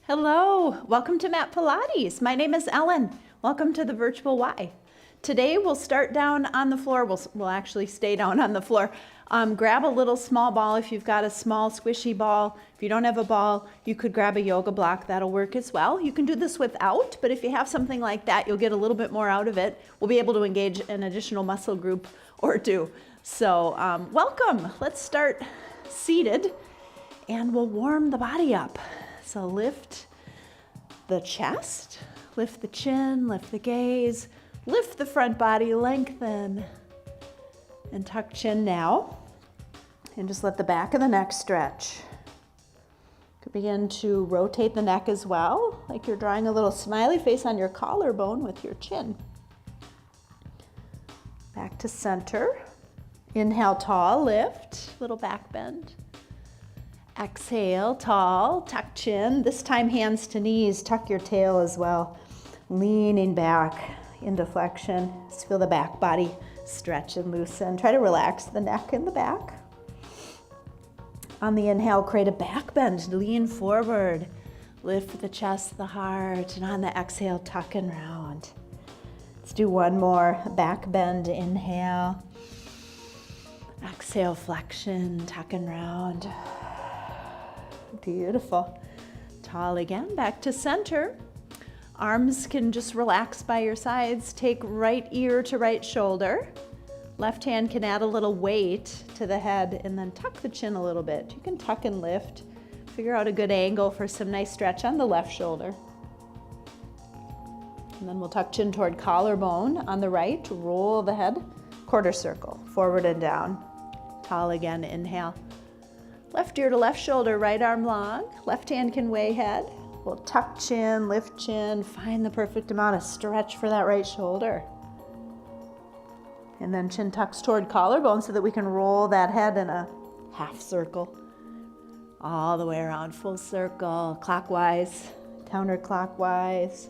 Hello, welcome to Mat Pilates. My name is Ellen. Welcome to the virtual Y. Today we'll start down on the floor. We'll actually stay down on the floor. Grab a little small ball if you've got a small squishy ball. If you don't have a ball, you could grab a yoga block. That'll work as well. You can do this without, but if you have something like that, you'll get a little bit more out of it. We'll be able to engage an additional muscle group or two. So welcome. Let's start seated and we'll warm the body up. So lift the chest, lift the chin, lift the gaze, lift the front body, lengthen, and tuck chin now. And just let the back of the neck stretch. Could begin to rotate the neck as well, like you're drawing a little smiley face on your collarbone with your chin. Back to center. Inhale, tall, lift, little back bend. Exhale, tall, tuck chin. This time hands to knees, tuck your tail as well. Leaning back into flexion. Just feel the back body stretch and loosen. Try to relax the neck and the back. On the inhale, create a back bend. Lean forward. Lift the chest, the heart. And on the exhale, tuck and round. Let's do one more. Back bend, inhale. Exhale, flexion, tuck and round. Beautiful. Tall again, back to center. Arms can just relax by your sides. Take right ear to right shoulder. Left hand can add a little weight to the head and then tuck the chin a little bit. You can tuck and lift. Figure out a good angle for some nice stretch on the left shoulder. And then we'll tuck chin toward collarbone on the right. Roll the head, quarter circle, forward and down. Tall again, inhale. Left ear to left shoulder, right arm long. Left hand can weigh head. We'll tuck chin, lift chin, find the perfect amount of stretch for that right shoulder. And then chin tucks toward collarbone so that we can roll that head in a half circle. All the way around, full circle, clockwise, counterclockwise.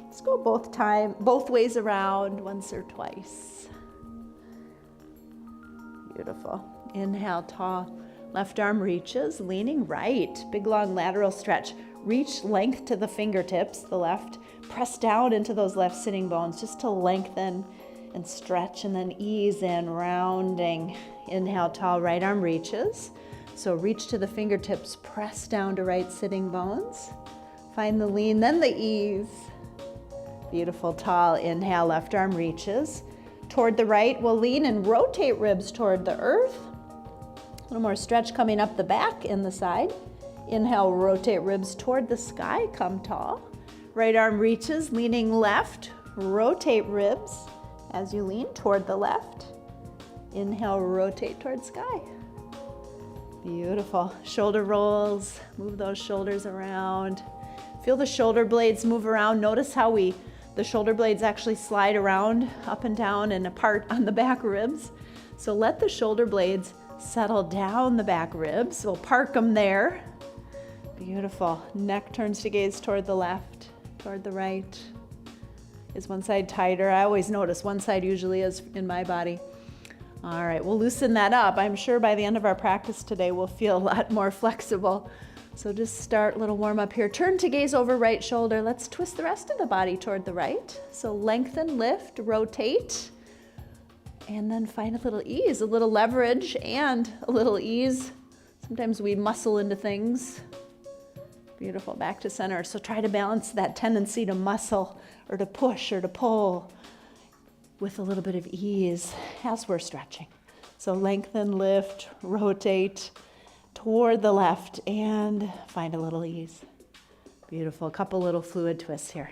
Let's go both ways around, once or twice. Beautiful. Inhale, tall. Left arm reaches, leaning right. Big long lateral stretch. Reach length to the fingertips, the left. Press down into those left sitting bones just to lengthen and stretch, and then ease in, rounding. Inhale, tall, right arm reaches. So reach to the fingertips, press down to right sitting bones. Find the lean, then the ease. Beautiful, tall. Inhale, left arm reaches. Toward the right, we'll lean and rotate ribs toward the earth. A little more stretch coming up the back and the side. Inhale, rotate ribs toward the sky, come tall. Right arm reaches, leaning left, rotate ribs as you lean toward the left. Inhale, rotate toward sky. Beautiful. Shoulder rolls, move those shoulders around. Feel the shoulder blades move around. Notice how the shoulder blades actually slide around, up and down and apart on the back ribs. So let the shoulder blades settle down the back ribs. We'll park them there. Beautiful. Neck turns to gaze toward the left, toward the right. Is one side tighter? I always notice one side usually is in my body. All right, we'll loosen that up. I'm sure by the end of our practice today, we'll feel a lot more flexible. So just start a little warm up here. Turn to gaze over right shoulder. Let's twist the rest of the body toward the right. So lengthen, lift, rotate. And then find a little ease, a little leverage and a little ease. Sometimes we muscle into things. Beautiful, back to center. So try to balance that tendency to muscle or to push or to pull with a little bit of ease as we're stretching. So lengthen, lift, rotate toward the left and find a little ease. Beautiful, a couple little fluid twists here.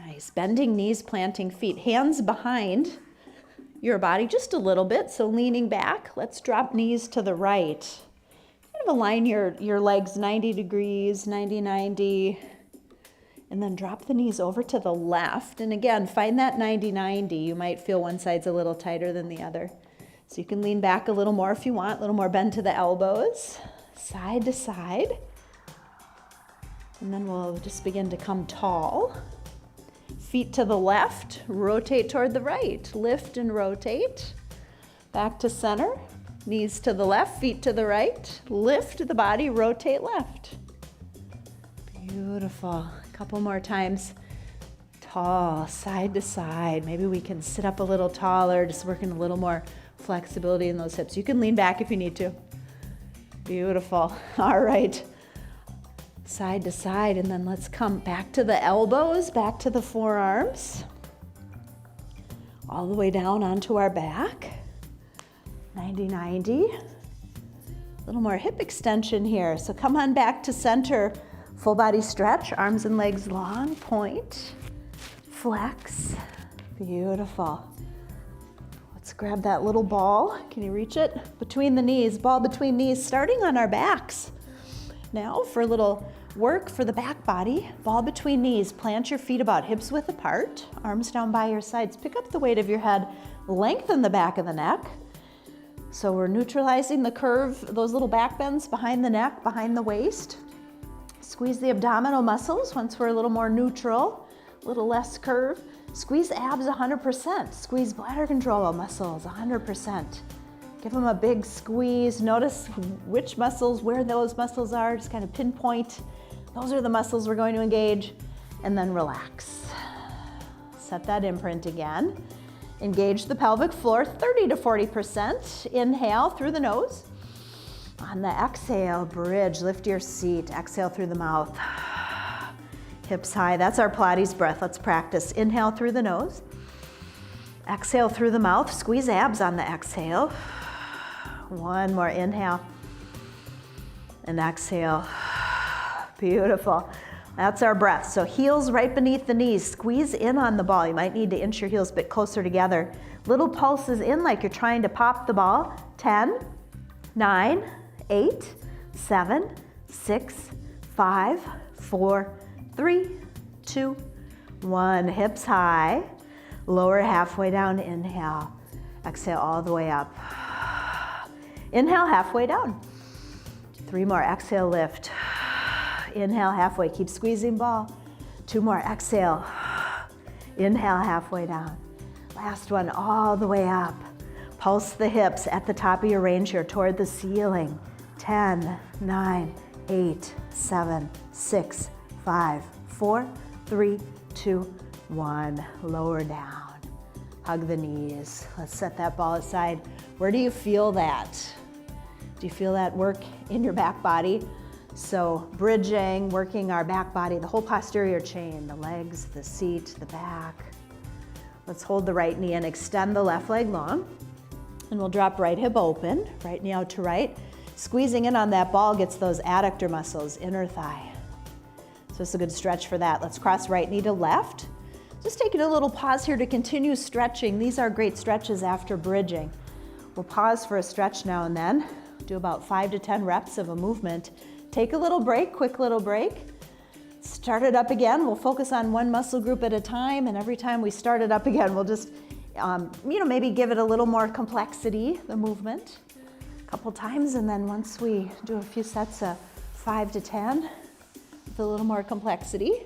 Nice. Bending knees, planting feet. Hands behind your body just a little bit. So leaning back, let's drop knees to the right. Kind of align your legs 90 degrees, 90-90. And then drop the knees over to the left. And again, find that 90-90. You might feel one side's a little tighter than the other. So you can lean back a little more if you want, a little more bend to the elbows, side to side. And then we'll just begin to come tall. Feet to the left, rotate toward the right. Lift and rotate. Back to center. Knees to the left, feet to the right. Lift the body, rotate left. Beautiful. A couple more times. Tall, side to side. Maybe we can sit up a little taller, just working a little more flexibility in those hips. You can lean back if you need to. Beautiful. All right. Side to side, and then let's come back to the elbows, back to the forearms. All the way down onto our back. 90-90. A little more hip extension here. So come on back to center. Full body stretch, arms and legs long, point, flex. Beautiful. Let's grab that little ball. Can you reach it? Between the knees, ball between knees, starting on our backs. Now for a little work for the back body, ball between knees, plant your feet about hips width apart, arms down by your sides, pick up the weight of your head, lengthen the back of the neck. So we're neutralizing the curve, those little back bends behind the neck, behind the waist. Squeeze the abdominal muscles once we're a little more neutral, a little less curve. Squeeze abs 100%, squeeze bladder control muscles 100%. Give them a big squeeze. Notice which muscles, where those muscles are, just kind of pinpoint. Those are the muscles we're going to engage, and then relax. Set that imprint again. Engage the pelvic floor 30 to 40%. Inhale through the nose. On the exhale, bridge, lift your seat. Exhale through the mouth. Hips high, that's our Pilates breath. Let's practice. Inhale through the nose. Exhale through the mouth. Squeeze abs on the exhale. One more inhale and exhale. Beautiful. That's our breath. So heels right beneath the knees. Squeeze in on the ball. You might need to inch your heels a bit closer together. Little pulses in like you're trying to pop the ball. 10, 9, 8, 7, 6, 5, 4, 3, 2, 1. Hips high. Lower halfway down. Inhale. Exhale all the way up. Inhale halfway down. 3 more. Exhale, lift. Inhale halfway. Keep squeezing ball. 2 more. Exhale. Inhale halfway down. Last one all the way up. Pulse the hips at the top of your range here toward the ceiling. 10, 9, 8, 7, 6, 5, 4, 3, 2, 1. Lower down. Hug the knees. Let's set that ball aside. Where do you feel that? Do you feel that work in your back body? So bridging, working our back body, the whole posterior chain, the legs, the seat, the back. Let's hold the right knee and extend the left leg long. And we'll drop right hip open, right knee out to right. Squeezing in on that ball gets those adductor muscles, inner thigh. So it's a good stretch for that. Let's cross right knee to left. Just taking a little pause here to continue stretching. These are great stretches after bridging. We'll pause for a stretch now and then. Do about 5 to 10 reps of a movement. Take a little break, quick little break. Start it up again. We'll focus on one muscle group at a time, and every time we start it up again, we'll just, maybe give it a little more complexity, the movement, a couple times, and then once we do a few sets of 5 to 10, with a little more complexity,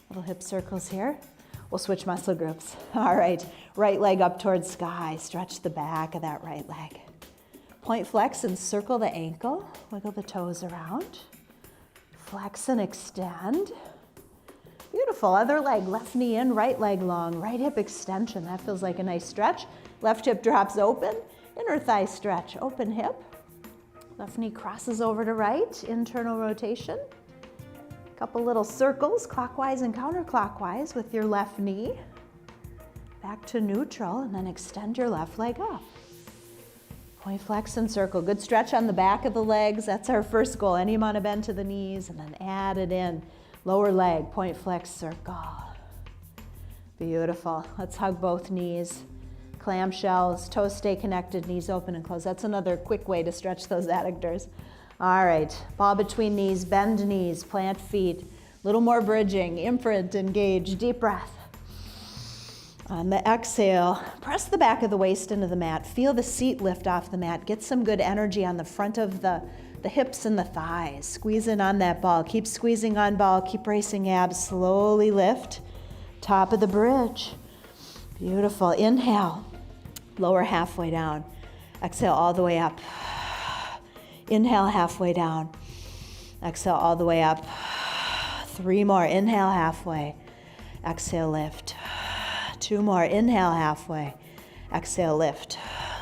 little hip circles here, we'll switch muscle groups. All right, right leg up towards sky. Stretch the back of that right leg. Point flex and circle the ankle. Wiggle the toes around. Flex and extend. Beautiful. Other leg, left knee in, right leg long, right hip extension. That feels like a nice stretch. Left hip drops open. Inner thigh stretch. Open hip. Left knee crosses over to right. Internal rotation. Couple little circles, clockwise and counterclockwise with your left knee. Back to neutral, and then extend your left leg up. Point flex and circle. Good stretch on the back of the legs. That's our first goal. Any amount of bend to the knees, and then add it in. Lower leg, point flex, circle. Beautiful. Let's hug both knees. Clamshells, toes stay connected, knees open and close. That's another quick way to stretch those adductors. All right, ball between knees, bend knees, plant feet. Little more bridging, imprint, engage, deep breath. On the exhale, press the back of the waist into the mat. Feel the seat lift off the mat. Get some good energy on the front of the hips and the thighs. Squeeze in on that ball. Keep squeezing on ball. Keep bracing abs. Slowly lift. Top of the bridge. Beautiful. Inhale. Lower halfway down. Exhale all the way up. Inhale halfway down. Exhale all the way up. 3 more, inhale halfway. Exhale, lift. 2 more, inhale halfway. Exhale, lift.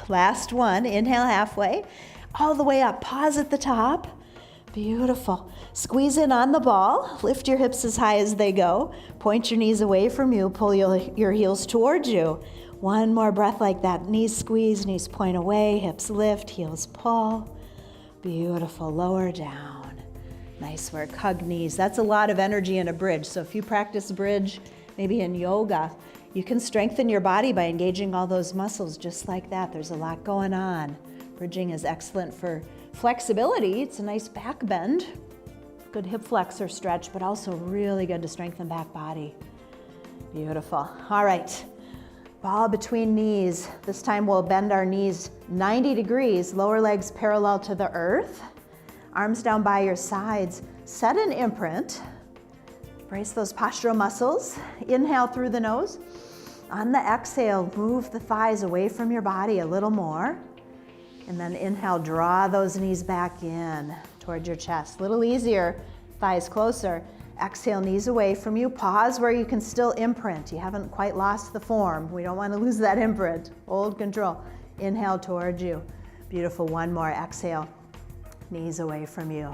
Last one, inhale halfway, all the way up. Pause at the top. Beautiful. Squeeze in on the ball. Lift your hips as high as they go. Point your knees away from you. Pull your heels towards you. One more breath like that. Knees squeeze, knees point away, hips lift, heels pull. Beautiful. Lower down. Nice work. Hug knees. That's a lot of energy in a bridge. So if you practice bridge, maybe in yoga, you can strengthen your body by engaging all those muscles just like that. There's a lot going on. Bridging is excellent for flexibility. It's a nice back bend. Good hip flexor stretch, but also really good to strengthen back body. Beautiful. All right. Ball between knees. This time we'll bend our knees 90 degrees, lower legs parallel to the earth. Arms down by your sides. Set an imprint. Brace those postural muscles. Inhale through the nose. On the exhale, move the thighs away from your body a little more. And then inhale, draw those knees back in towards your chest. A little easier, thighs closer. Exhale, knees away from you. Pause where you can still imprint. You haven't quite lost the form. We don't want to lose that imprint. Hold control. Inhale towards you. Beautiful. One more. Exhale, knees away from you.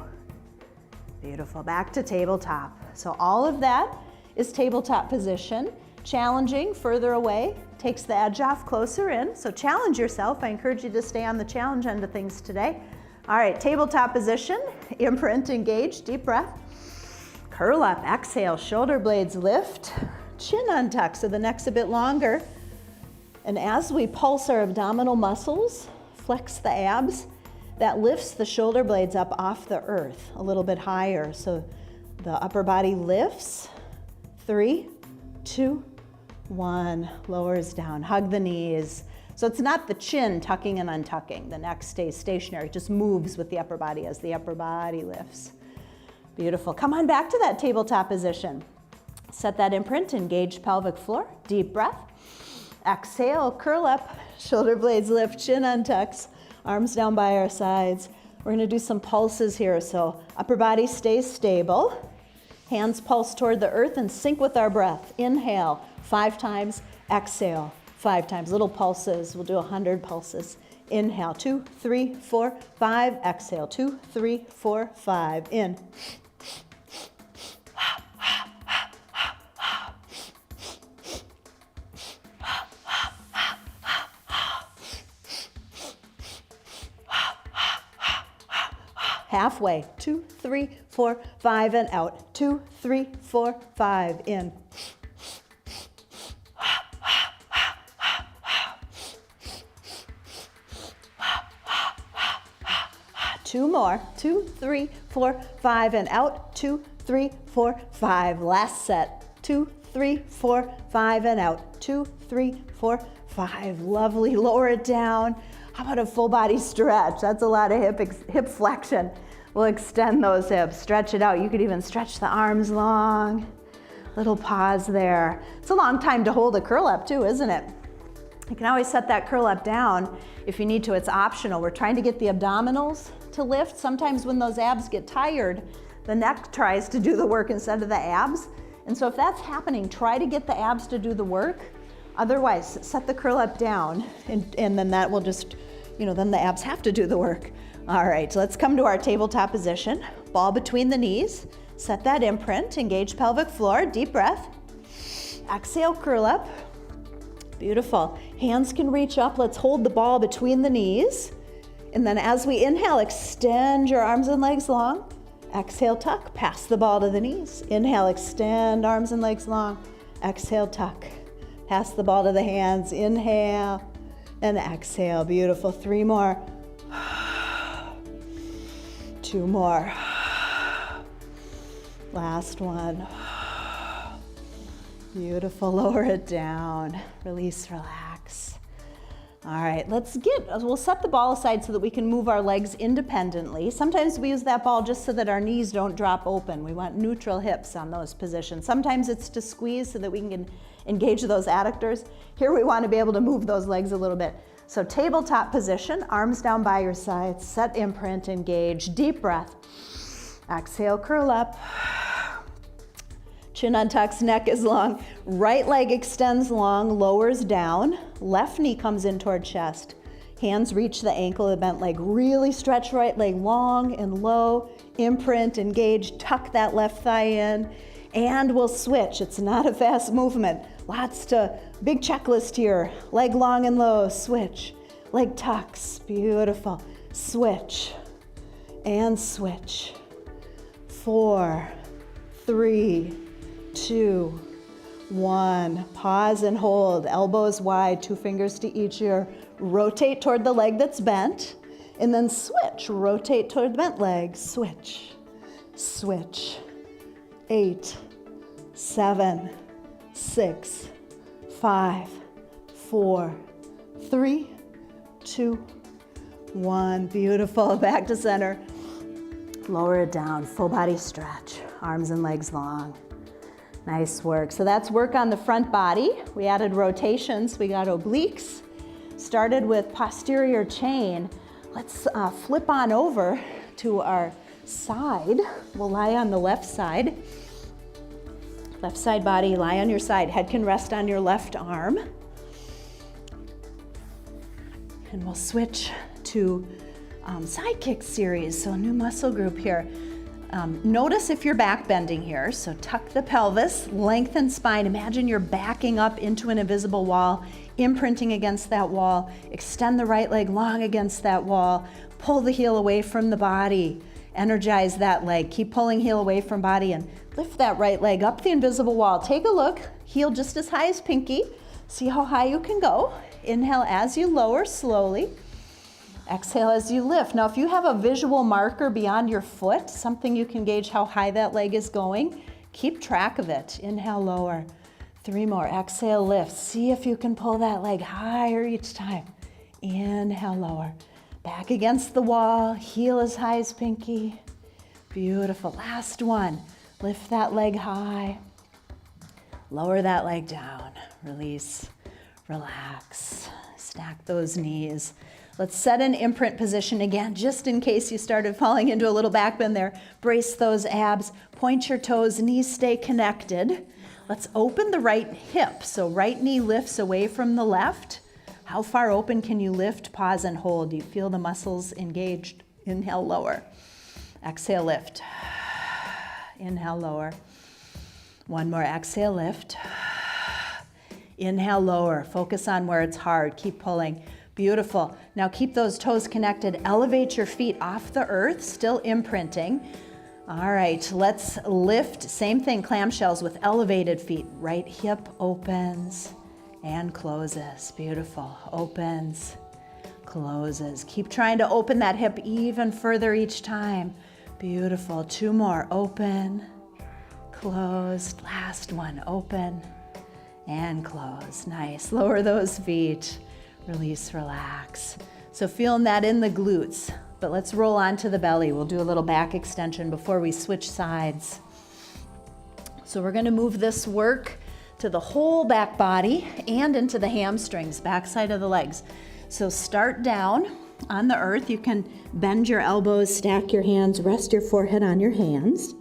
Beautiful. Back to tabletop. So all of that is tabletop position. Challenging, further away, takes the edge off, closer in. So challenge yourself. I encourage you to stay on the challenge end of things today. All right, tabletop position, imprint, engage, deep breath. Curl up, exhale, shoulder blades lift, chin untuck so the neck's a bit longer. And as we pulse our abdominal muscles, flex the abs, that lifts the shoulder blades up off the earth a little bit higher. So the upper body lifts. 3, 2, 1, lowers down. Hug the knees. So it's not the chin tucking and untucking. The neck stays stationary. It just moves with the upper body as the upper body lifts. Beautiful. Come on back to that tabletop position. Set that imprint, engage pelvic floor. Deep breath. Exhale, curl up, shoulder blades lift, chin untucks, arms down by our sides. We're gonna do some pulses here. So upper body stays stable. Hands pulse toward the earth and sync with our breath. Inhale, 5 times, exhale, 5 times. Little pulses, we'll do 100 pulses. Inhale, 2, 3, 4, 5, exhale, 2, 3, 4, 5, in. Halfway, 2, 3, 4, 5, and out. 2, 3, 4, 5, in. Two more. 2, 3, 4, 5, and out. 2, 3, 4, 5. Last set. 2, 3, 4, 5, and out. 2, 3, 4, 5. Lovely. Lower it down. How about a full body stretch? That's a lot of hip flexion. We'll extend those hips, stretch it out. You could even stretch the arms long. Little pause there. It's a long time to hold a curl up too, isn't it? You can always set that curl up down if you need to. It's optional. We're trying to get the abdominals to lift. Sometimes when those abs get tired, the neck tries to do the work instead of the abs. And so if that's happening, try to get the abs to do the work. Otherwise, set the curl up down and then that will just, then the abs have to do the work. All right, so let's come to our tabletop position. Ball between the knees. Set that imprint, engage pelvic floor, deep breath. Exhale, curl up. Beautiful. Hands can reach up. Let's hold the ball between the knees. And then as we inhale, extend your arms and legs long. Exhale, tuck, pass the ball to the knees. Inhale, extend arms and legs long. Exhale, tuck. Pass the ball to the hands. Inhale and exhale. Beautiful. 3 more. 2 more. Last one. Beautiful. Lower it down. Release, relax. All right, we'll set the ball aside so that we can move our legs independently. Sometimes we use that ball just so that our knees don't drop open. We want neutral hips on those positions. Sometimes it's to squeeze so that we can engage those adductors. Here we want to be able to move those legs a little bit. So tabletop position, arms down by your sides, set imprint, engage, deep breath. Exhale, curl up. Chin untucks, neck is long. Right leg extends long, lowers down. Left knee comes in toward chest. Hands reach the ankle of the bent leg. Really stretch right leg long and low. Imprint, engage, tuck that left thigh in. And we'll switch. It's not a fast movement. Big checklist here. Leg long and low, switch. Leg tucks, beautiful. Switch and switch. 4, 3, 2, 1. Pause and hold. Elbows wide, 2 fingers to each ear. Rotate toward the leg that's bent, and then switch. Rotate toward the bent leg. Switch. Switch. 8, 7, 6, 5, 4, 3, 2, 1. Beautiful. Back to center. Lower it down. Full body stretch. Arms and legs long. Nice work. So that's work on the front body. We added rotations. We got obliques. Started with posterior chain. Let's flip on over to our side. We'll lie on the left side. Left side body, lie on your side. Head can rest on your left arm. And we'll switch to side kick series, so a new muscle group here. Notice if you're back bending here, so tuck the pelvis, lengthen spine. Imagine you're backing up into an invisible wall, imprinting against that wall. Extend the right leg long against that wall. Pull the heel away from the body. Energize that leg. Keep pulling heel away from body and lift that right leg up the invisible wall. Take a look, heel just as high as pinky. See how high you can go. Inhale as you lower slowly. Exhale as you lift. Now, if you have a visual marker beyond your foot, something you can gauge how high that leg is going, keep track of it. Inhale, lower. 3 more. Exhale, lift. See if you can pull that leg higher each time. Inhale, lower. Back against the wall. Heel as high as pinky. Beautiful. Last one. Lift that leg high. Lower that leg down. Release. Relax. Stack those knees. Let's set an imprint position again, just in case you started falling into a little back bend there. Brace those abs, point your toes, knees stay connected. Let's open the right hip. So right knee lifts away from the left. How far open can you lift? Pause and hold. Do you feel the muscles engaged? Inhale, lower. Exhale, lift. Inhale, lower. One more. Exhale, lift. Inhale, lower. Focus on where it's hard. Keep pulling. Beautiful. Now keep those toes connected. Elevate your feet off the earth, still imprinting. All right, let's lift. Same thing, clamshells with elevated feet. Right hip opens and closes. Beautiful. Opens, closes. Keep trying to open that hip even further each time. Beautiful. 2 more. Open, closed. Last one. Open and close. Nice. Lower those feet. Release, relax. So feeling that in the glutes, but let's roll onto the belly. We'll do a little back extension before we switch sides. So we're gonna move this work to the whole back body and into the hamstrings, back side of the legs. So start down on the earth. You can bend your elbows, stack your hands, rest your forehead on your hands.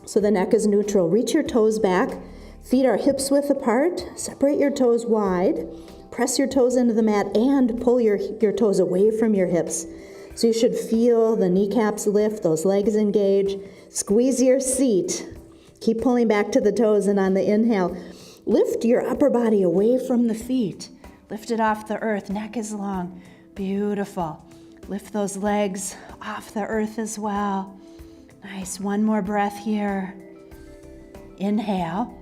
So the neck is neutral. Reach your toes back. Feet are hips width apart. Separate your toes wide. Press your toes into the mat and pull your toes away from your hips. So you should feel the kneecaps lift, those legs engage. Squeeze your seat. Keep pulling back to the toes, and on the inhale, lift your upper body away from the feet. Lift it off the earth. Neck is long. Beautiful. Lift those legs off the earth as well. Nice. One more breath here. Inhale.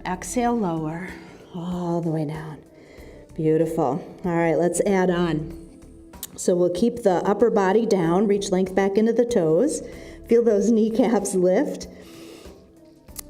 Exhale, lower. All the way down. Beautiful. All right, let's add on. So we'll keep the upper body down, reach length back into the toes. Feel those kneecaps lift.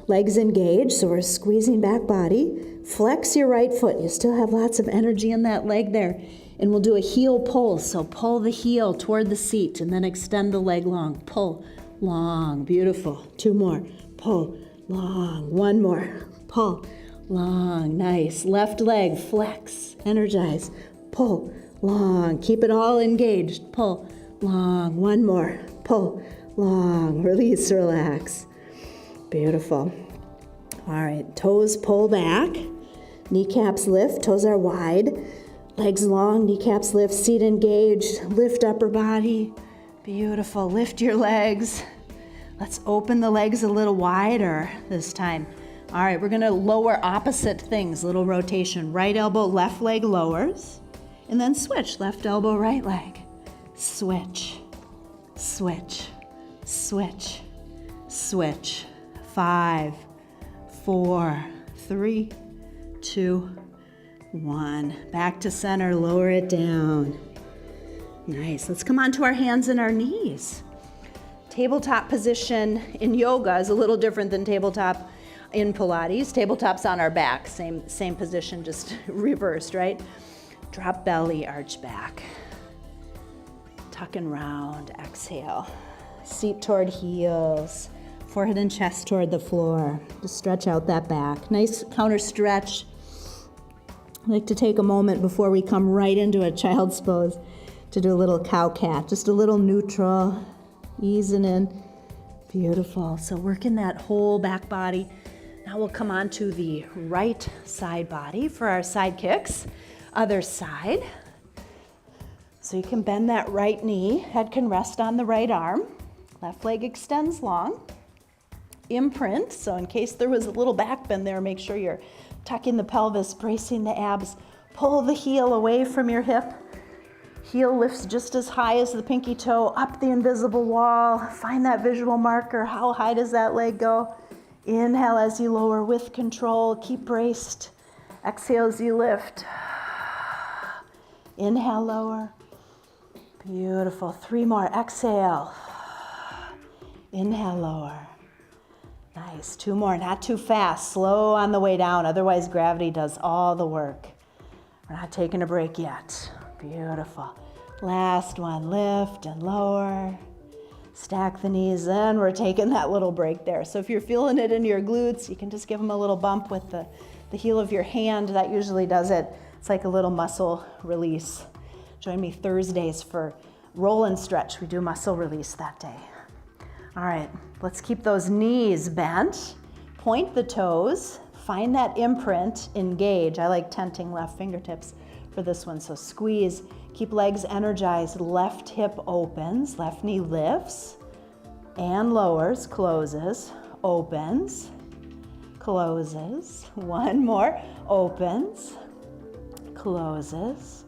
Legs engage, so we're squeezing back body. Flex your right foot. You still have lots of energy in that leg there. And we'll do a heel pull. So pull the heel toward the seat and then extend the leg long. Pull, long. Beautiful. 2 more. Pull, long. 1 more. Pull, long. Nice. Left leg, flex, energize, pull, long. Keep it all engaged. Pull, long. 1 more. Pull, long. Release, relax. Beautiful. All right, toes pull back, kneecaps lift, toes are wide, legs long, kneecaps lift, seat engaged, lift upper body. Beautiful, lift your legs. Let's open the legs a little wider this time. All right, we're gonna lower opposite things, little rotation. Right elbow, left leg lowers, and then switch, left elbow, right leg. Switch, switch, switch, switch. 5, 4, 3, 2, 1. Back to center, lower it down. Nice, let's come onto our hands and our knees. Tabletop position in yoga is a little different than tabletop in Pilates. Tabletop's on our back, same position, just reversed, right? Drop belly, arch back. Tuck and round, exhale. Seat toward heels. Forehead and chest toward the floor. Just stretch out that back. Nice counter stretch. I like to take a moment before we come right into a child's pose to do a little cow cat. Just a little neutral, easing in. Beautiful. So working that whole back body. Now we'll come on to the right side body for our side kicks. Other side. So you can bend that right knee. Head can rest on the right arm. Left leg extends long. Imprint, so in case there was a little back bend there, make sure you're tucking the pelvis, bracing the abs. Pull the heel away from your hip. Heel lifts just as high as the pinky toe, up the invisible wall. Find that visual marker. How high does that leg go? Inhale as you lower with control. Keep braced. Exhale as you lift. Inhale, lower. Beautiful. 3 more. Exhale. Inhale, lower. Nice. 2 more. Not too fast. Slow on the way down. Otherwise, gravity does all the work. We're not taking a break yet. Beautiful. Last one. Lift and lower. Stack the knees. Then we're taking that little break there. So if you're feeling it in your glutes, you can just give them a little bump with the heel of your hand. That usually does it. It's like a little muscle release. Join me Thursdays for roll and stretch. We do muscle release that day. All right, let's keep those knees bent. Point the toes. Find that imprint, engage. I like tenting left fingertips for this one, so squeeze. Keep legs energized. Left hip opens, left knee lifts and lowers, closes, opens, closes. 1 more, opens, closes.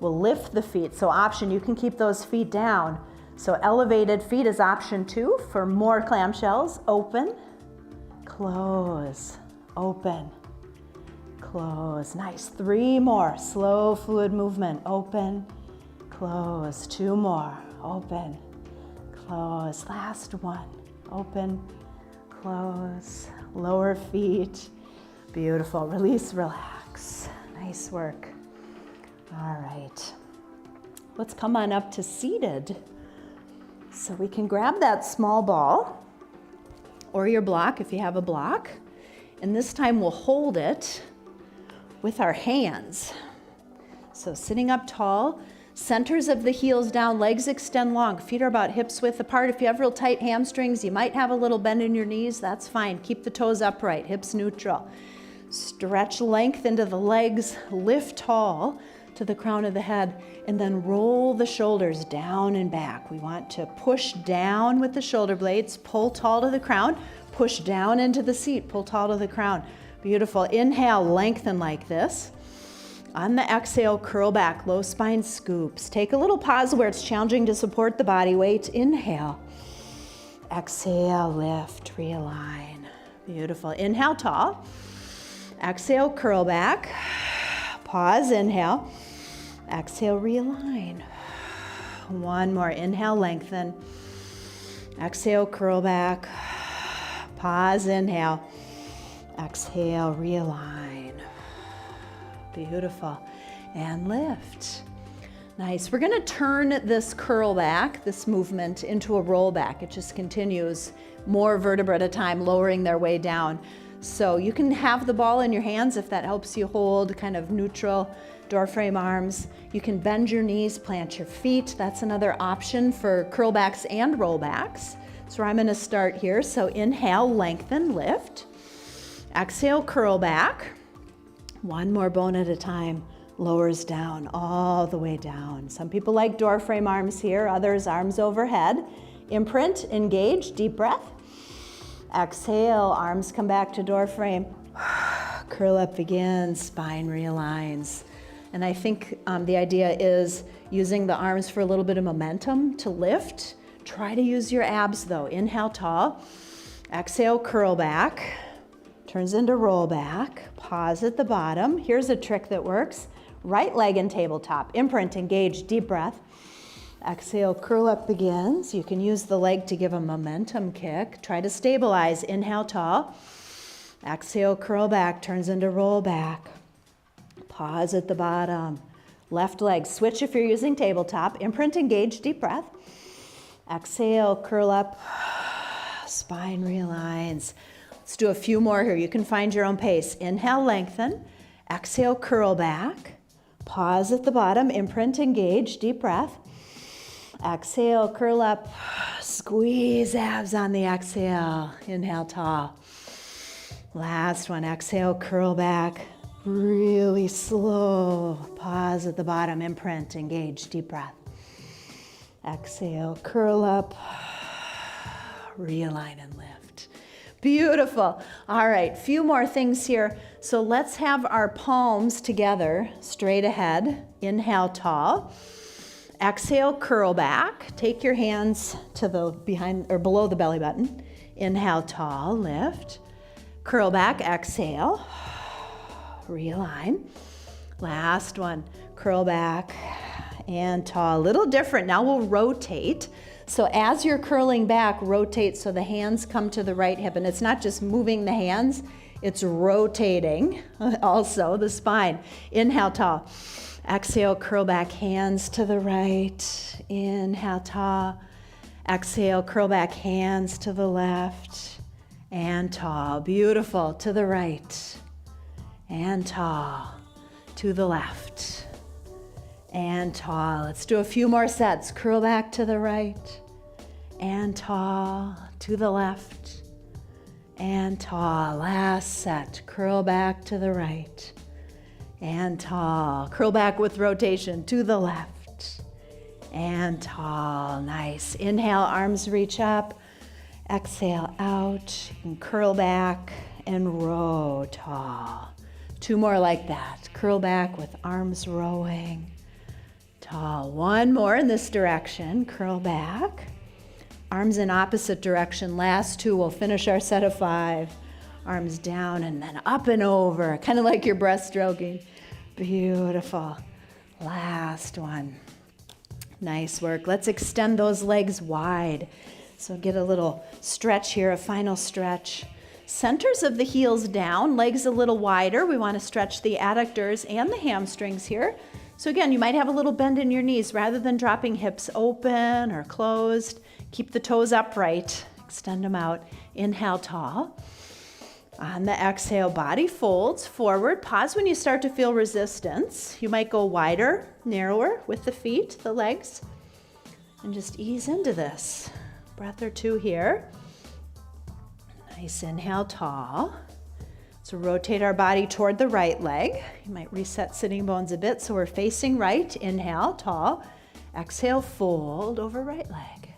We'll lift the feet, so option, you can keep those feet down. So elevated feet is option 2 for more clamshells. Open, close, open, close. Nice. 3 more. Slow fluid movement. Open, close. 2 more. Open, close. Last one. Open, close. Lower feet. Beautiful. Release, relax. Nice work. All right. Let's come on up to seated. So we can grab that small ball or your block if you have a block. And this time we'll hold it with our hands. So sitting up tall, centers of the heels down, legs extend long, feet are about hips width apart. If you have real tight hamstrings, you might have a little bend in your knees, that's fine. Keep the toes upright, hips neutral. Stretch length into the legs, lift tall to the crown of the head, and then roll the shoulders down and back. We want to push down with the shoulder blades, pull tall to the crown, push down into the seat, pull tall to the crown. Beautiful. Inhale, lengthen like this. On the exhale, curl back, low spine scoops. Take a little pause where it's challenging to support the body weight. Inhale. Exhale, lift, realign. Beautiful. Inhale, tall. Exhale, curl back. Pause, inhale. Exhale, realign. 1 more. Inhale, lengthen. Exhale, curl back. Pause, inhale. Exhale, realign. Beautiful. And lift. Nice. We're going to turn this curl back, this movement, into a roll back. It just continues more vertebra at a time, lowering their way down. So you can have the ball in your hands if that helps you hold kind of neutral door frame arms. You can bend your knees, plant your feet. That's another option for curl backs and roll backs. So I'm going to start here. So inhale, lengthen, lift. Exhale, curl back. One more bone at a time. Lowers down, all the way down. Some people like door frame arms here, others arms overhead. Imprint, engage, deep breath. Exhale, arms come back to door frame. Curl up again, spine realigns. And I think the idea is using the arms for a little bit of momentum to lift. Try to use your abs though. Inhale, tall. Exhale, curl back. Turns into roll back. Pause at the bottom. Here's a trick that works. Right leg in tabletop. Imprint, engage, deep breath. Exhale, curl up begins. You can use the leg to give a momentum kick. Try to stabilize. Inhale, tall. Exhale, curl back, turns into roll back. Pause at the bottom. Left leg, switch if you're using tabletop. Imprint, engage, deep breath. Exhale, curl up. Spine realigns. Let's do a few more here. You can find your own pace. Inhale, lengthen. Exhale, curl back. Pause at the bottom. Imprint, engage, deep breath. Exhale, curl up. Squeeze abs on the exhale. Inhale, tall. Last one. Exhale, curl back. Really slow. Pause at the bottom. Imprint, engage, deep breath. Exhale, curl up. Realign and lift. Beautiful. All right, few more things here. So let's have our palms together, straight ahead. Inhale, tall. Exhale, curl back. Take your hands to the behind or below the belly button. Inhale, tall, lift. Curl back, exhale. Realign. Last one. Curl back and tall. A little different. Now we'll rotate. So as you're curling back, rotate so the hands come to the right hip. And it's not just moving the hands, it's rotating also the spine. Inhale, tall. Exhale, curl back, hands to the right. Inhale, tall. Exhale, curl back, hands to the left. And tall. Beautiful. To the right. And tall. To the left. And tall. Let's do a few more sets. Curl back to the right. And tall. To the left. And tall. Last set. Curl back to the right. And tall. Curl back with rotation to the left. And tall. Nice. Inhale, arms reach up. Exhale out. You can curl back and row tall. Two more like that. Curl back with arms rowing. Tall. One more in this direction. Curl back. Arms in opposite direction. Last two. We'll finish our set of 5. Arms down and then up and over. Kind of like you're breaststroking. Beautiful. Last one. Nice work. Let's extend those legs wide. So get a little stretch here, a final stretch. Centers of the heels down, legs a little wider. We want to stretch the adductors and the hamstrings here. So again, you might have a little bend in your knees. Rather than dropping hips open or closed, keep the toes upright. Extend them out. Inhale, tall. On the exhale, body folds forward. Pause when you start to feel resistance. You might go wider, narrower with the feet, the legs, and just ease into this. Breath or two here. Nice inhale, tall. So rotate our body toward the right leg. You might reset sitting bones a bit so we're facing right. Inhale, tall. Exhale, fold over right leg.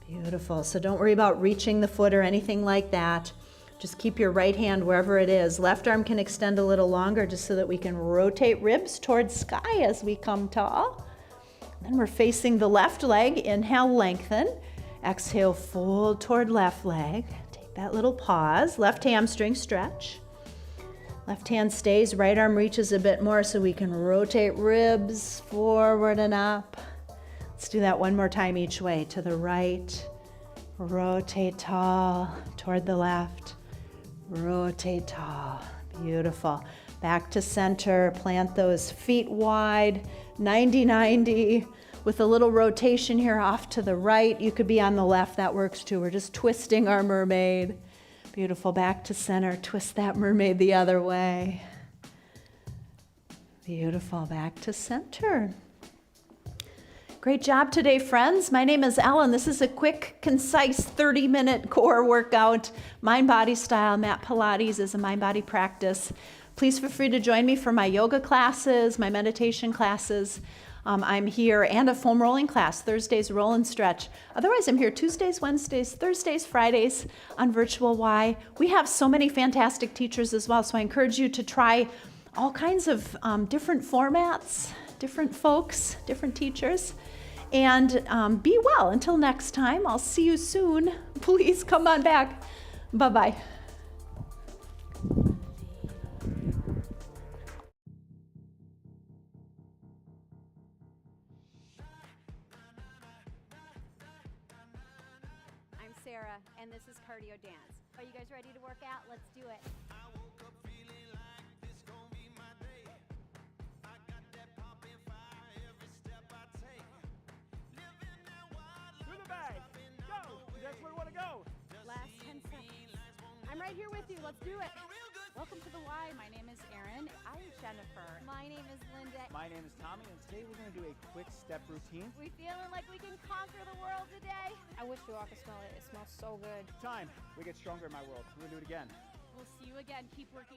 Beautiful. So don't worry about reaching the foot or anything like that. Just keep your right hand wherever it is. Left arm can extend a little longer just so that we can rotate ribs towards sky as we come tall. Then we're facing the left leg. Inhale, lengthen. Exhale, fold toward left leg. Take that little pause. Left hamstring stretch. Left hand stays. Right arm reaches a bit more so we can rotate ribs forward and up. Let's do that one more time each way. To the right. Rotate tall toward the left. Rotate tall. Beautiful. Back to center. Plant those feet wide. 90-90 with a little rotation here off to the right. You could be on the left. That works too. We're just twisting our mermaid. Beautiful. Back to center. Twist that mermaid the other way. Beautiful. Back to center. Great job today, friends. My name is Ellen. This is a quick, concise 30-minute core workout, mind-body style. Mat Pilates is a mind-body practice. Please feel free to join me for my yoga classes, my meditation classes. I'm here, and a foam rolling class, Thursdays roll and stretch. Otherwise, I'm here Tuesdays, Wednesdays, Thursdays, Fridays on Virtual Y. We have so many fantastic teachers as well, so I encourage you to try all kinds of different formats, different folks, different teachers. And be well. Until next time, I'll see you soon. Please come on back. Bye-bye. I'm Sarah, and this is cardio dance. Are you guys ready to work out? Let's do it. That's where we want to go. Last 10 seconds. I'm right here with you. Let's do it. Welcome to the Y. My name is Erin. I'm Jennifer. My name is Linda. My name is Tommy, and today we're going to do a quick step routine. We feeling like we can conquer the world today? I wish you all could smell it. It smells so good. Time. We get stronger in my world. We're going to do it again. We'll see you again. Keep working.